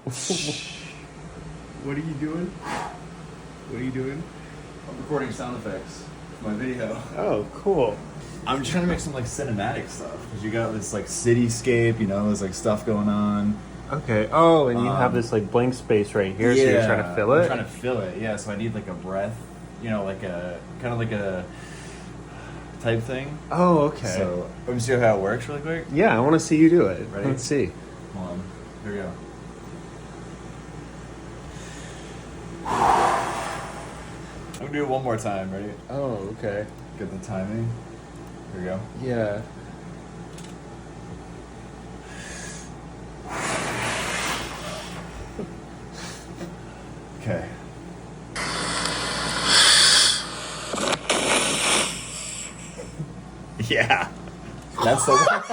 What are you doing? What are you doing? I'm recording sound effects for my video. Oh, cool. I'm just trying to make some like cinematic stuff because you got this like cityscape, you know, there's like stuff going on. Okay. Oh, and you have this like blank space right here, so you're trying to fill it? I'm trying to fill it, yeah. So I need like a breath, you know, like a kind of like a type thing. Oh, okay. So let me see how it works really quick. Yeah, I want to see you do it. Ready? Let's see. Hold on. Here we go. I'm gonna do it one more time. Ready? Oh, okay. Get the timing. Here we go. Yeah. Okay. Yeah. That's the one.